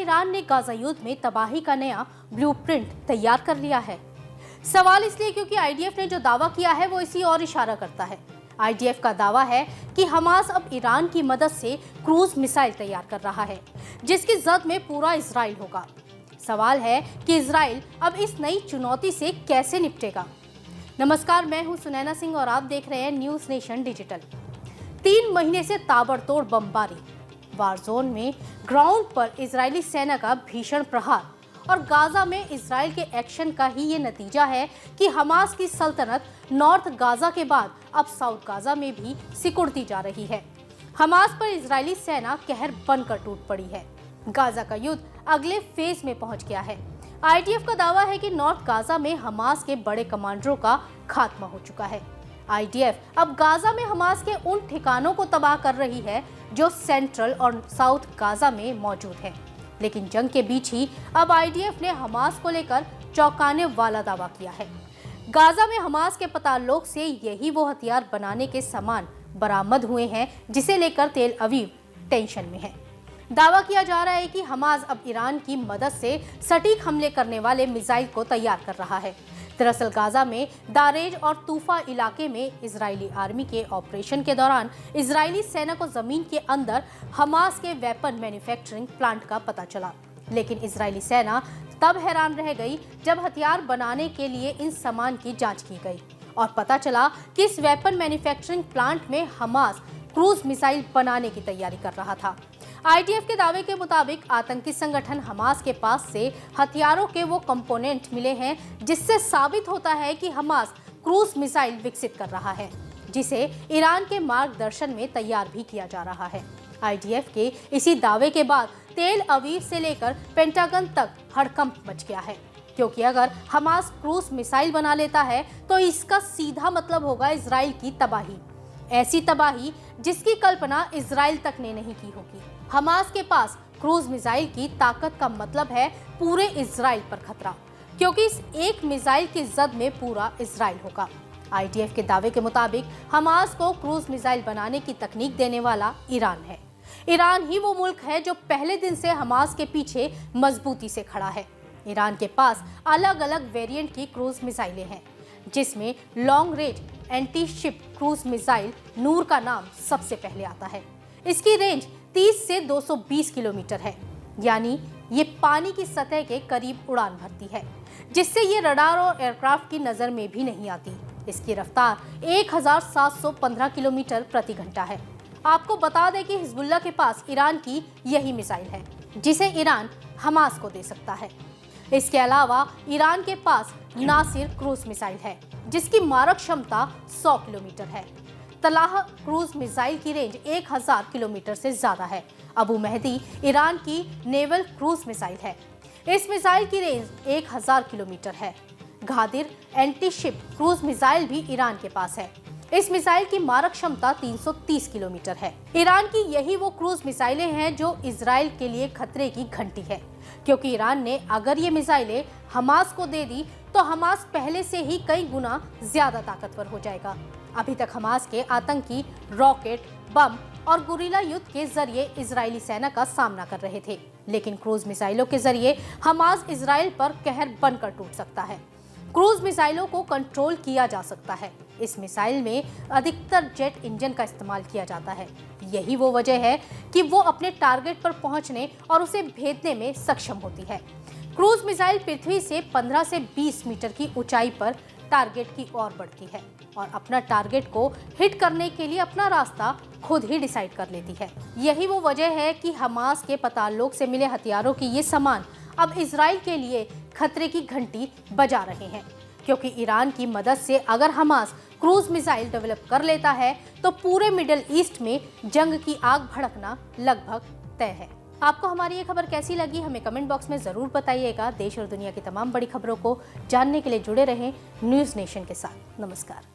Iran ने Gaza युद्ध में तबाही का नया ब्लूप्रिंट तैयार कर लिया है। सवाल इसलिए क्योंकि आईडीएफ ने जो दावा किया है वो इसी ओर इशारा करता है। आईडीएफ का दावा है कि हमास अब ईरान की मदद से क्रूज मिसाइल तैयार कर रहा है, जिसकी जद में पूरा इजराइल होगा। सवाल है कि इजराइल अब इस नई चुनौती से कैसे निपटेगा। नमस्कार, मैं हूं सुनैना सिंह और आप देख रहे हैं न्यूज नेशन डिजिटल। 3 महीने से ताबड़तोड़ बमबारी, वार जोन में ग्राउंड पर इजरायली सेना का भीषण प्रहार और गाजा में इजराइल के एक्शन का ही ये नतीजा है कि हमास की सल्तनत नॉर्थ गाजा के बाद अब साउथ गाजा में भी सिकुड़ती जा रही है। हमास पर इजरायली सेना कहर बनकर टूट पड़ी है। गाजा का युद्ध अगले फेज में पहुंच गया है। आईडीएफ का दावा है कि नॉर्थ गाजा में हमास के बड़े कमांडरों का खात्मा हो चुका है। आईडीएफ अब गाजा में हमास के उन ठिकानों को तबाह कर रही है जो सेंट्रल और साउथ गाजा में मौजूद है। लेकिन जंग के बीच ही अब आईडीएफ ने हमास को लेकर चौंकाने वाला दावा किया है। गाजा में हमास के पतालोक से यही वो हथियार बनाने के सामान बरामद हुए हैं जिसे लेकर तेल अवीव टेंशन में है। दावा किया जा रहा है कि हमास अब ईरान की मदद से सटीक हमले करने वाले मिसाइल को तैयार कर रहा है। दरअसल गाजा में दारेज और तूफा इलाके में इजरायली आर्मी के ऑपरेशन के दौरान इजरायली सेना को जमीन के अंदर हमास के वेपन मैन्युफैक्चरिंग प्लांट का पता चला। लेकिन इजरायली सेना तब हैरान रह गई जब हथियार बनाने के लिए इन सामान की जांच की गई और पता चला कि इस वेपन मैन्युफैक्चरिंग प्लांट में हमास क्रूज मिसाइल बनाने की तैयारी कर रहा था। आईडीएफ के दावे के मुताबिक आतंकी संगठन हमास के पास से हथियारों के वो कंपोनेंट मिले हैं जिससे साबित होता है कि हमास क्रूज मिसाइल विकसित कर रहा है, जिसे ईरान के मार्गदर्शन में तैयार भी किया जा रहा है। आईडीएफ के इसी दावे के बाद तेल अवीव से लेकर पेंटागन तक हड़कंप मच गया है, क्योंकि अगर हमास क्रूज मिसाइल बना लेता है तो इसका सीधा मतलब होगा इजराइल की तबाही, ऐसी तबाही जिसकी कल्पना इजराइल तक ने नहीं की होगी। हमास के पास क्रूज मिसाइल की ताकत का मतलब है पूरे इजराइल पर खतरा, क्योंकि इस एक मिसाइल की जद में पूरा इजराइल होगा। आईडीएफ के दावे के मुताबिक हमास को क्रूज मिसाइल बनाने की तकनीक देने वाला ईरान है। ईरान ही वो मुल्क है जो पहले दिन से हमास के पीछे मजबूती से खड़ा है। ईरान के पास अलग अलग वेरिएंट की क्रूज मिसाइलें हैं, जिसमें long range anti ship cruise missile Noor का नाम सबसे पहले आता है। इसकी रेंज 30 से 220 किलोमीटर है, यानी ये पानी की सतह के करीब उड़ान भरती है, जिससे ये रडार और एयरक्राफ्ट की नजर में भी नहीं आती। इसकी रफ्तार 1715 किलोमीटर प्रति घंटा है। आपको बता दें कि हिजबुल्लाह के पास ईरान की यही मिसाइल है, जिसे ईरान हमास को दे सकता है। इसके अलावा ईरान के पास नासिर क्रूज मिसाइल है, जिसकी मारक क्षमता 100 किलोमीटर है। तलाह क्रूज मिसाइल की रेंज 1000 किलोमीटर से ज्यादा है। अबू मेहदी ईरान की नेवल क्रूज मिसाइल है। इस मिसाइल की रेंज 1000 किलोमीटर है। घादिर एंटी शिप क्रूज मिसाइल भी ईरान के पास है। इस मिसाइल की मारक क्षमता 330 किलोमीटर है। ईरान की यही वो क्रूज मिसाइलें हैं जो इजराइल के लिए खतरे की घंटी है, क्योंकि ईरान ने अगर ये मिसाइलें हमास को दे दी तो हमास पहले से ही कई गुना ज्यादा ताकतवर हो जाएगा। अभी तक हमास के आतंकी रॉकेट, बम और गुरिल्ला युद्ध के जरिए इजरायली सेना का सामना कर रहे थे, लेकिन क्रूज मिसाइलों के जरिए हमास इजराइल पर कहर बनकर टूट सकता है। क्रूज मिसाइलों को कंट्रोल किया जा सकता है। इस मिसाइल में अधिकतर जेट इंजन का इस्तेमाल किया जाता है। यही वो वजह है कि वो अपने टारगेट पर पहुंचने और उसे भेदने में सक्षम होती है। क्रूज मिसाइल पृथ्वी से 15 से 20 मीटर की ऊंचाई पर टारगेट की ओर बढ़ती है और अपना टारगेट को हिट करने के लिए अपना रास्ता खुद ही डिसाइड कर लेती है। यही वो वजह है कि हमास के पतालोक से मिले हथियारों की ये सामान अब इजराइल के लिए खतरे की घंटी बजा रहे हैं, क्योंकि ईरान की मदद से अगर हमास क्रूज मिसाइल डेवलप कर लेता है तो पूरे मिडिल ईस्ट में जंग की आग भड़कना लगभग तय है। आपको हमारी ये खबर कैसी लगी हमें कमेंट बॉक्स में जरूर बताइएगा। देश और दुनिया की तमाम बड़ी खबरों को जानने के लिए जुड़े रहें न्यूज़ नेशन के साथ। नमस्कार।